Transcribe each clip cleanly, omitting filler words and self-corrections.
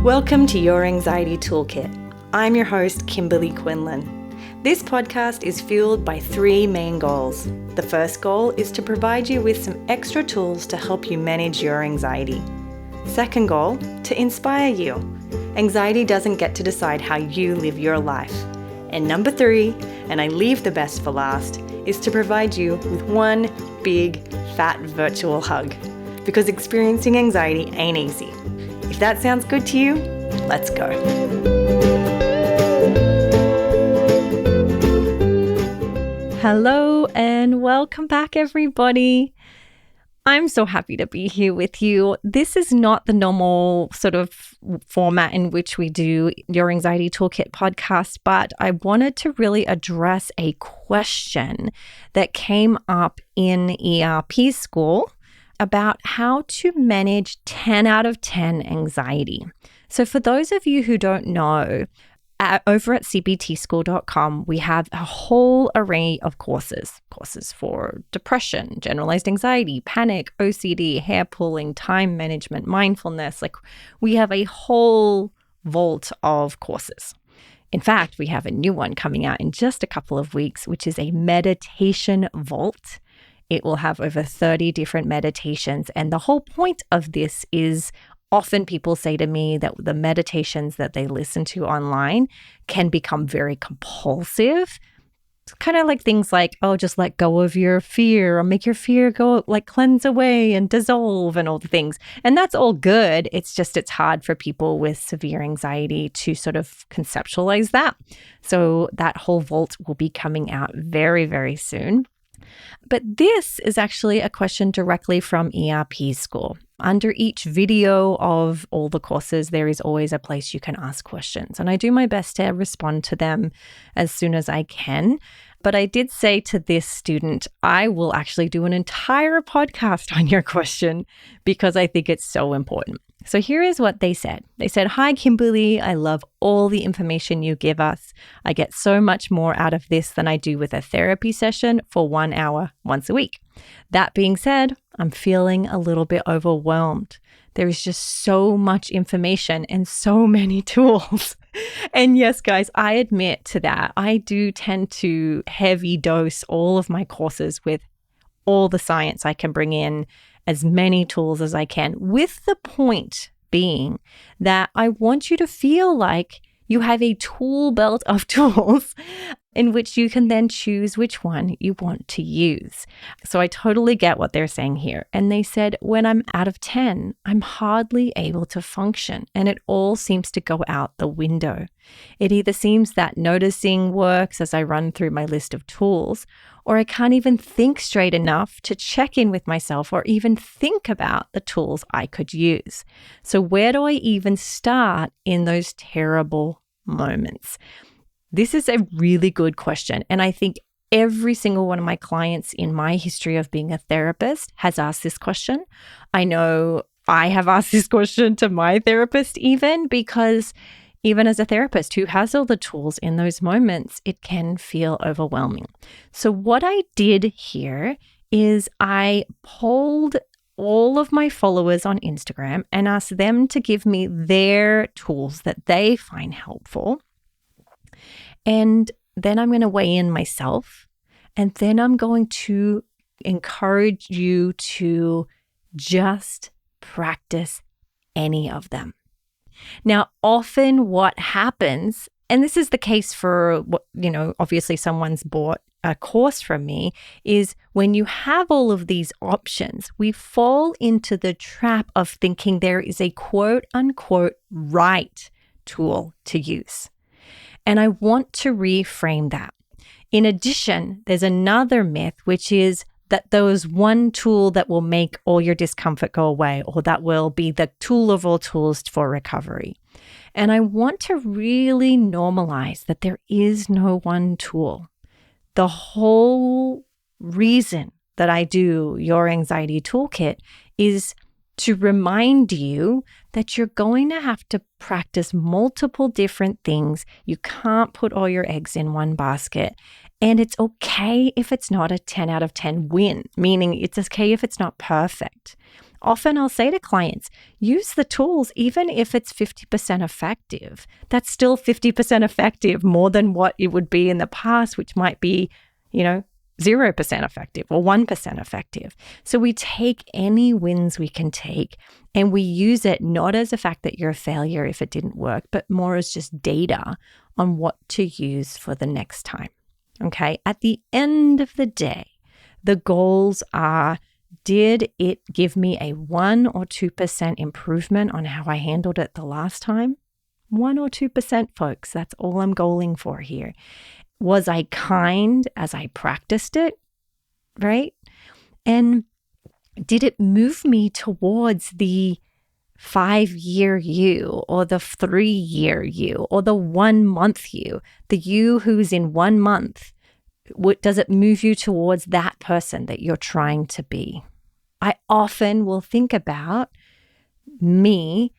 Welcome to Your Anxiety Toolkit. I'm your host, Kimberly Quinlan. This podcast is fueled by three main goals. The first goal is to provide you with some extra tools to help you manage your anxiety. Second goal, to inspire you. Anxiety doesn't get to decide how you live your life. And number three, and I leave the best for last, is to provide you with one big, fat virtual hug. Because experiencing anxiety ain't easy. If that sounds good to you, let's go. Hello and welcome back, everybody. I'm so happy to be here with you. This is not the normal sort of format in which we do Your Anxiety Toolkit podcast, but I wanted to really address a question that came up in ERP School about how to manage 10 out of 10 anxiety. So for those of you who don't know, over at cbtschool.com, we have a whole array of courses for depression, generalized anxiety, panic, OCD, hair pulling, time management, mindfulness. We have a whole vault of courses. In fact, we have a new one coming out in just a couple of weeks, which is a meditation vault. It will have over 30 different meditations. And the whole point of this is often people say to me that the meditations that they listen to online can become very compulsive. It's kind of like things like, oh, just let go of your fear or make your fear go, cleanse away and dissolve and all the things. And that's all good. It's hard for people with severe anxiety to sort of conceptualize that. So that whole vault will be coming out very, very soon. But this is actually a question directly from ERP School. Under each video of all the courses, there is always a place you can ask questions. And I do my best to respond to them as soon as I can. But I did say to this student, I will actually do an entire podcast on your question because I think it's so important. So here is what they said. They said, "Hi, Kimberly. I love all the information you give us. I get so much more out of this than I do with a therapy session for 1 hour once a week. That being said, I'm feeling a little bit overwhelmed. There is just so much information and so many tools." And yes, guys, I admit to that. I do tend to heavy dose all of my courses with all the science I can bring in, as many tools as I can, with the point being that I want you to feel like you have a tool belt of tools in which you can then choose which one you want to use. So I totally get what they're saying here. And they said, when I'm out of 10, I'm hardly able to function and it all seems to go out the window. It either seems that noticing works as I run through my list of tools, or I can't even think straight enough to check in with myself or even think about the tools I could use. So where do I even start in those terrible moments? This is a really good question. And I think every single one of my clients in my history of being a therapist has asked this question. I know I have asked this question to my therapist because even as a therapist who has all the tools in those moments, it can feel overwhelming. So what I did here is I polled all of my followers on Instagram and asked them to give me their tools that they find helpful. And then I'm going to weigh in myself. And then I'm going to encourage you to just practice any of them. Now, often what happens, and this is the case for, obviously someone's bought a course from me, is when you have all of these options, we fall into the trap of thinking there is a quote unquote right tool to use. And I want to reframe that. In addition, there's another myth, which is that there is one tool that will make all your discomfort go away, or that will be the tool of all tools for recovery. And I want to really normalize that there is no one tool. The whole reason that I do Your Anxiety Toolkit is to remind you that you're going to have to practice multiple different things. You can't put all your eggs in one basket. And it's okay if it's not a 10 out of 10 win, meaning it's okay if it's not perfect. Often I'll say to clients, use the tools, even if it's 50% effective. That's still 50% effective, more than what it would be in the past, which might be, 0% effective or 1% effective. So we take any wins we can take and we use it not as a fact that you're a failure if it didn't work, but more as just data on what to use for the next time. Okay. At the end of the day, the goals are, did it give me a 1 or 2% improvement on how I handled it the last time? 1 or 2%, folks. That's all I'm goaling for here. Was I kind as I practiced it? Right? And did it move me towards the 5-year you or the 3-year you or the 1 month you, the you who's in 1 month? Does it move you towards that person that you're trying to be? I often will think about me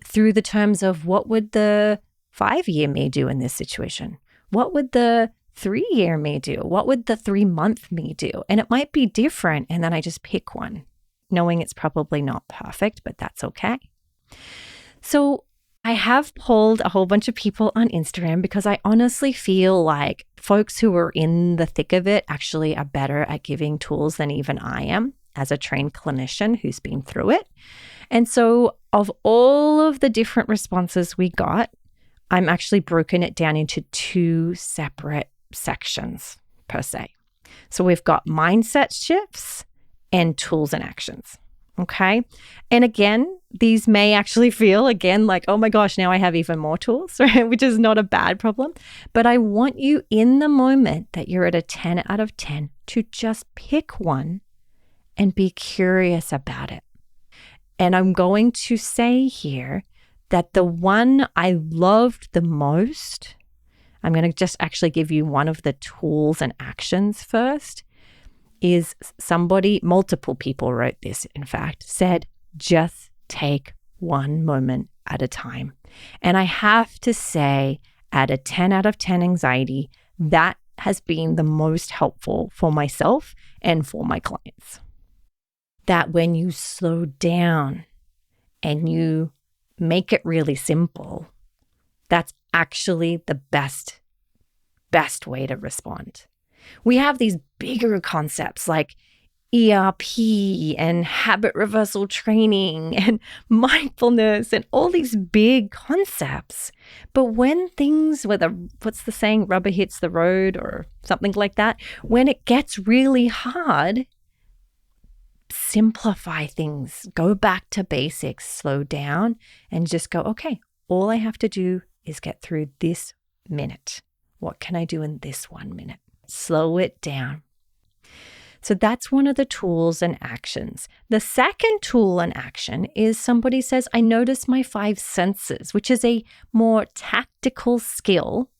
through the terms of what would the 5-year me do in this situation? What would the 3-year me do? What would the 3-month me do? And it might be different. And then I just pick one, knowing it's probably not perfect, but that's okay. So I have polled a whole bunch of people on Instagram because I honestly feel like folks who are in the thick of it actually are better at giving tools than even I am as a trained clinician who's been through it. And so of all of the different responses we got, I'm actually broken it down into 2 separate sections per se. So we've got mindset shifts and tools and actions. Okay. And again, these may actually feel again like, oh my gosh, now I have even more tools, right? Which is not a bad problem. But I want you in the moment that you're at a 10 out of 10 to just pick one and be curious about it. And I'm going to say here that the one I loved the most, I'm going to just actually give you one of the tools and actions first, is multiple people wrote this, in fact, said, just take one moment at a time. And I have to say, at a 10 out of 10 anxiety, that has been the most helpful for myself and for my clients. That when you slow down and you make it really simple, that's actually the best way to respond. We have these bigger concepts like ERP and habit reversal training and mindfulness and all these big concepts. But when things, what's the saying, rubber hits the road or something like that, when it gets really hard, simplify things, go back to basics, slow down and just go, okay, all I have to do is get through this minute. What can I do in this 1 minute? Slow it down. So that's one of the tools and actions. The second tool and action is somebody says, I notice my 5 senses, which is a more tactical skill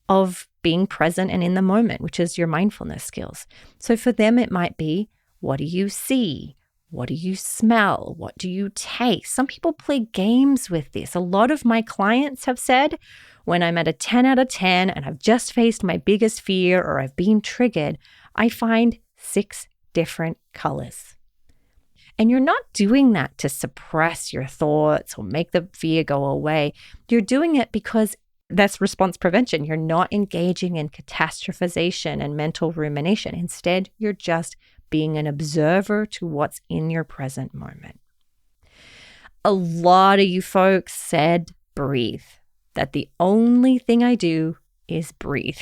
of being present and in the moment, which is your mindfulness skills. So for them, it might be, what do you see? What do you smell? What do you taste? Some people play games with this. A lot of my clients have said, when I'm at a 10 out of 10 and I've just faced my biggest fear or I've been triggered, I find 6 different colors. And you're not doing that to suppress your thoughts or make the fear go away. You're doing it because that's response prevention. You're not engaging in catastrophization and mental rumination. Instead, you're just being an observer to what's in your present moment. A lot of you folks said breathe, that the only thing I do is breathe.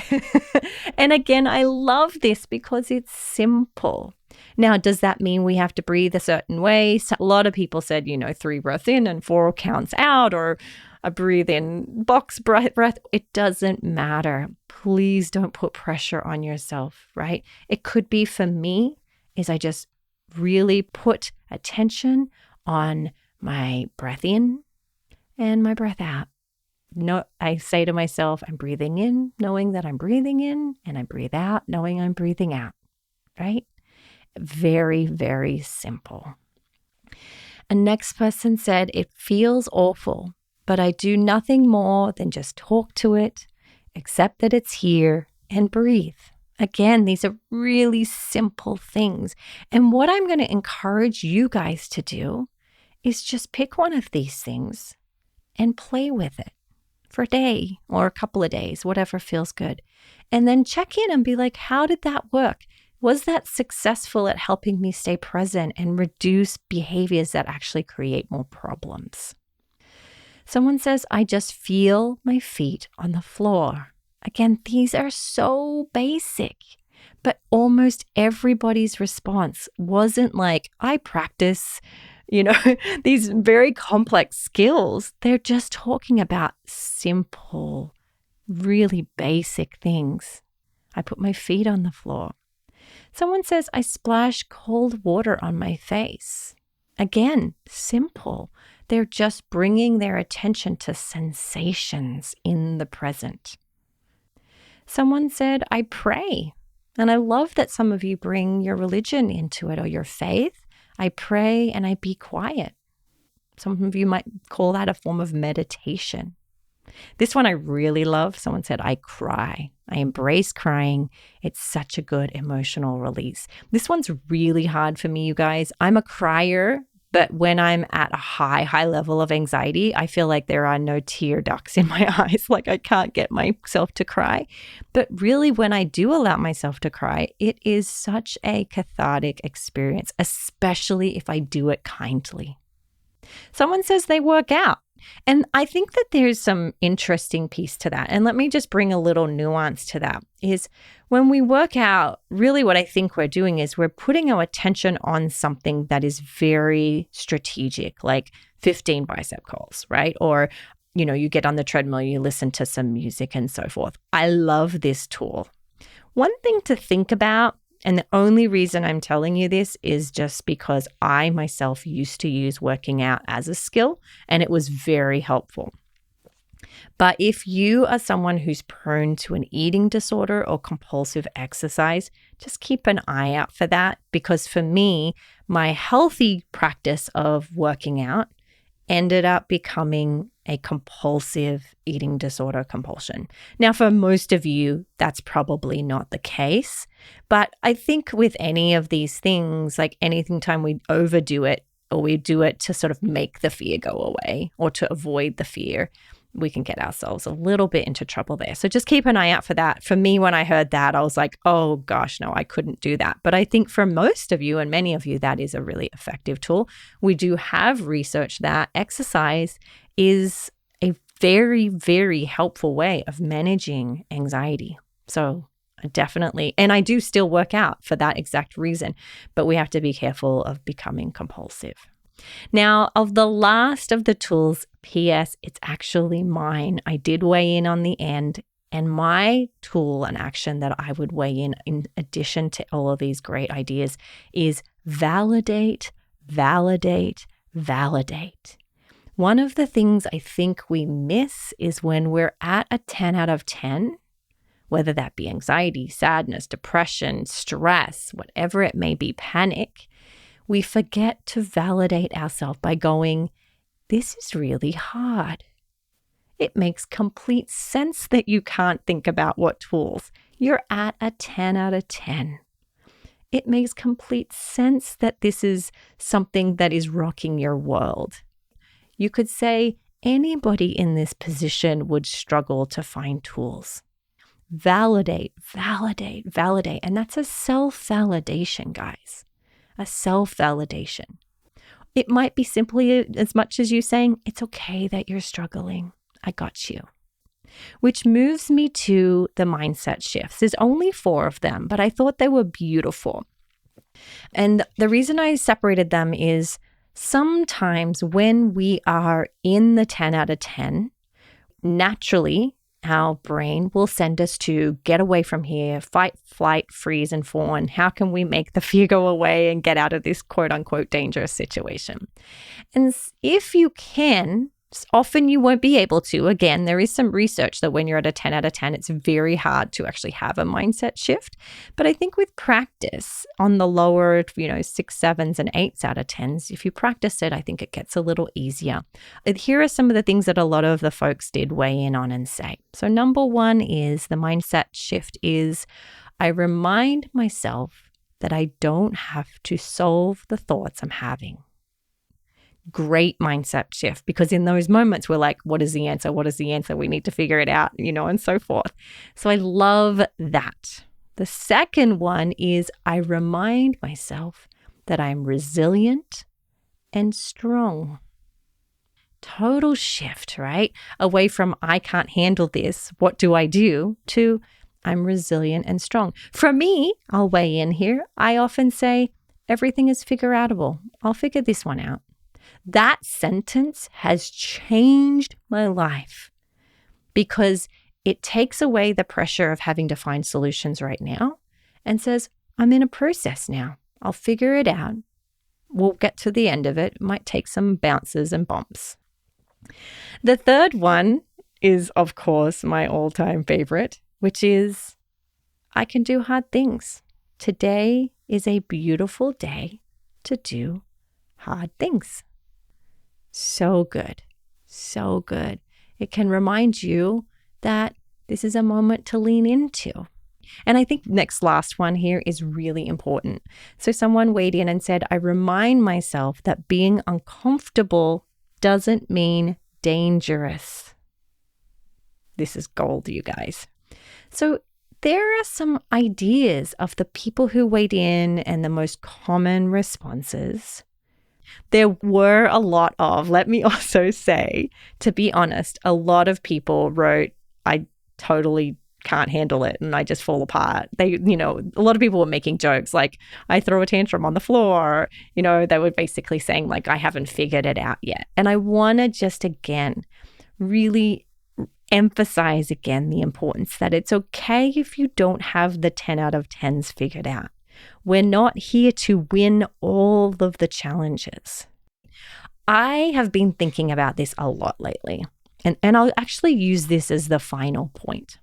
And again, I love this because it's simple. Now, does that mean we have to breathe a certain way? So a lot of people said, 3 breaths in and 4 counts out, or a breathe in box breath. It doesn't matter. Please don't put pressure on yourself, right? It could be, for me, is I just really put attention on my breath in and my breath out. No, I say to myself, I'm breathing in, knowing that I'm breathing in, and I breathe out, knowing I'm breathing out, right? Very, very simple. A next person said, it feels awful, but I do nothing more than just talk to it, accept that it's here, and breathe. Again, these are really simple things. And what I'm going to encourage you guys to do is just pick one of these things and play with it for a day or a couple of days, whatever feels good. And then check in and be like, how did that work? Was that successful at helping me stay present and reduce behaviors that actually create more problems? Someone says, I just feel my feet on the floor. Again, these are so basic, but almost everybody's response wasn't like, I practice, these very complex skills. They're just talking about simple, really basic things. I put my feet on the floor. Someone says, I splash cold water on my face. Again, simple. They're just bringing their attention to sensations in the present. Someone said, I pray. And I love that some of you bring your religion into it or your faith. I pray and I be quiet. Some of you might call that a form of meditation. This one I really love. Someone said, I cry. I embrace crying. It's such a good emotional release. This one's really hard for me, you guys. I'm a crier, but when I'm at a high level of anxiety, I feel like there are no tear ducts in my eyes. Like I can't get myself to cry. But really, when I do allow myself to cry, it is such a cathartic experience, especially if I do it kindly. Someone says they work out. And I think that there's some interesting piece to that. And let me just bring a little nuance to that is when we work out, really what I think we're doing is we're putting our attention on something that is very strategic, like 15 bicep curls, right? Or, you get on the treadmill, you listen to some music and so forth. I love this tool. One thing to think about, and the only reason I'm telling you this is just because I myself used to use working out as a skill and it was very helpful. But if you are someone who's prone to an eating disorder or compulsive exercise, just keep an eye out for that because for me, my healthy practice of working out ended up becoming a compulsive eating disorder compulsion. Now, for most of you, that's probably not the case. But I think with any of these things, like anything time we overdo it or we do it to sort of make the fear go away or to avoid the fear, we can get ourselves a little bit into trouble there. So just keep an eye out for that. For me, when I heard that, I was like, oh gosh, no, I couldn't do that. But I think for most of you and many of you, that is a really effective tool. We do have research that exercise is a very, very helpful way of managing anxiety. So definitely, and I do still work out for that exact reason, but we have to be careful of becoming compulsive. Now, of the last of the tools, P.S., it's actually mine. I did weigh in on the end, and my tool and action that I would weigh in addition to all of these great ideas, is validate, validate, validate. One of the things I think we miss is when we're at a 10 out of 10, whether that be anxiety, sadness, depression, stress, whatever it may be, panic, we forget to validate ourselves by going, this is really hard. It makes complete sense that you can't think about what tools. You're at a 10 out of 10. It makes complete sense that this is something that is rocking your world. You could say anybody in this position would struggle to find tools. Validate, validate, validate. And that's a self-validation, guys. A self-validation. It might be simply as much as you saying, it's okay that you're struggling. I got you. Which moves me to the mindset shifts. There's only 4 of them, but I thought they were beautiful. And the reason I separated them is sometimes when we are in the 10 out of 10, naturally, our brain will send us to get away from here, fight, flight, freeze, and fawn. How can we make the fear go away and get out of this quote unquote dangerous situation? And if you can, often you won't be able to. Again, there is some research that when you're at a 10 out of 10, it's very hard to actually have a mindset shift. But I think with practice on the lower, 6, 7s, and 8s out of 10s, if you practice it, I think it gets a little easier. Here are some of the things that a lot of the folks did weigh in on and say. So number 1 is the mindset shift is, I remind myself that I don't have to solve the thoughts I'm having. Great mindset shift, because in those moments we're like, what is the answer? What is the answer? We need to figure it out, and so forth. So I love that. The second one is I remind myself that I'm resilient and strong. Total shift, right? Away from I can't handle this, what do I do? To I'm resilient and strong. For me, I'll weigh in here. I often say everything is figure-outable. I'll figure this one out. That sentence has changed my life because it takes away the pressure of having to find solutions right now and says, I'm in a process now. I'll figure it out. We'll get to the end of it. It might take some bounces and bumps. The third one is, of course, my all-time favorite, which is I can do hard things. Today is a beautiful day to do hard things. So good. So good. It can remind you that this is a moment to lean into. And I think last one here is really important. So someone weighed in and said, I remind myself that being uncomfortable doesn't mean dangerous. This is gold, you guys. So there are some ideas of the people who weighed in and the most common responses. There were a lot of, let me also say, to be honest, a lot of people wrote, I totally can't handle it and I just fall apart. A lot of people were making jokes like, I throw a tantrum on the floor. They were basically saying like, I haven't figured it out yet. And I want to just again, really emphasize again the importance that it's okay if you don't have the 10 out of 10s figured out. We're not here to win all of the challenges. I have been thinking about this a lot lately, and I'll actually use this as the final point.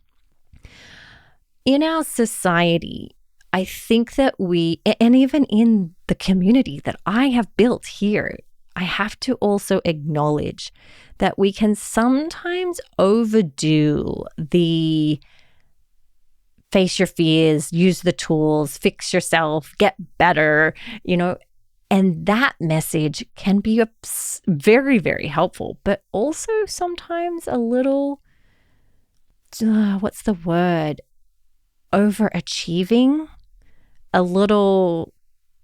In our society, I think that and even in the community that I have built here, I have to also acknowledge that we can sometimes overdo the face your fears, use the tools, fix yourself, get better, and that message can be very, very helpful, but also sometimes a little, what's the word? Overachieving, a little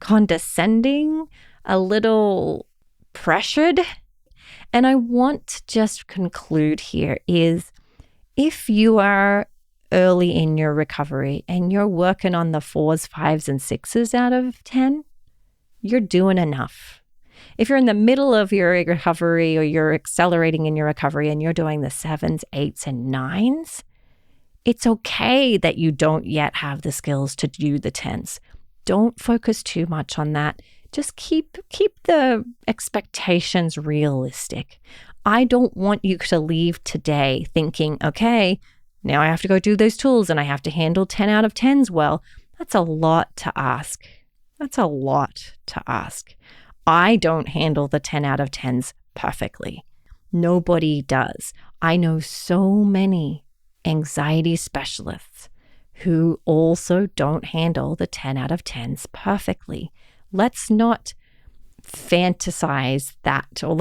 condescending, a little pressured. And I want to just conclude here is if you are early in your recovery and you're working on the 4s, 5s, and 6s out of 10, you're doing enough. If you're in the middle of your recovery or you're accelerating in your recovery and you're doing the 7s, 8s, and 9s, it's okay that you don't yet have the skills to do the 10s. Don't focus too much on that. Just keep the expectations realistic. I don't want you to leave today thinking, okay, now I have to go do those tools and I have to handle 10 out of 10s well. That's a lot to ask. That's a lot to ask. I don't handle the 10 out of 10s perfectly. Nobody does. I know so many anxiety specialists who also don't handle the 10 out of 10s perfectly. Let's not fantasize that, or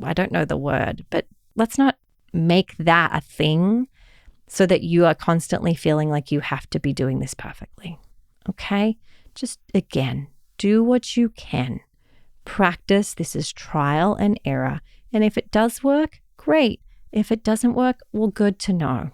I don't know the word, but let's not make that a thing so that you are constantly feeling like you have to be doing this perfectly. Okay? Just again, do what you can. Practice. This is trial and error. And if it does work, great. If it doesn't work, well, good to know.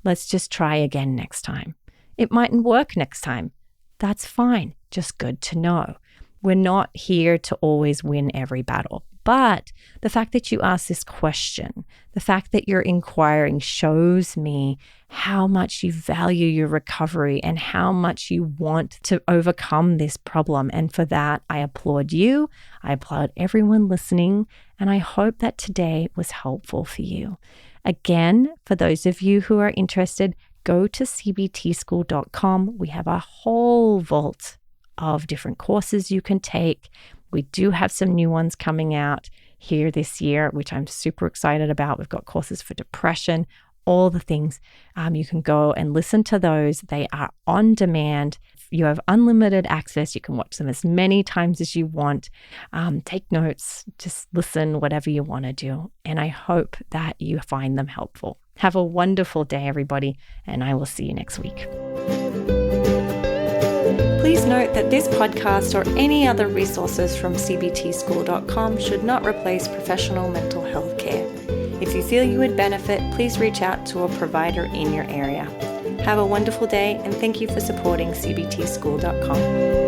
Let's just try again next time. It mightn't work next time. That's fine. Just good to know. We're not here to always win every battle. But the fact that you ask this question, the fact that you're inquiring shows me how much you value your recovery and how much you want to overcome this problem. And for that, I applaud you. I applaud everyone listening. And I hope that today was helpful for you. Again, for those of you who are interested, go to cbtschool.com. We have a whole vault of different courses you can take. We do have some new ones coming out here this year, which I'm super excited about. We've got courses for depression, all the things. You can go and listen to those. They are on demand. You have unlimited access. You can watch them as many times as you want. Take notes, just listen, whatever you want to do. And I hope that you find them helpful. Have a wonderful day, everybody, and I will see you next week. Please note that this podcast or any other resources from cbtschool.com should not replace professional mental health care. If you feel you would benefit, please reach out to a provider in your area. Have a wonderful day, and thank you for supporting cbtschool.com.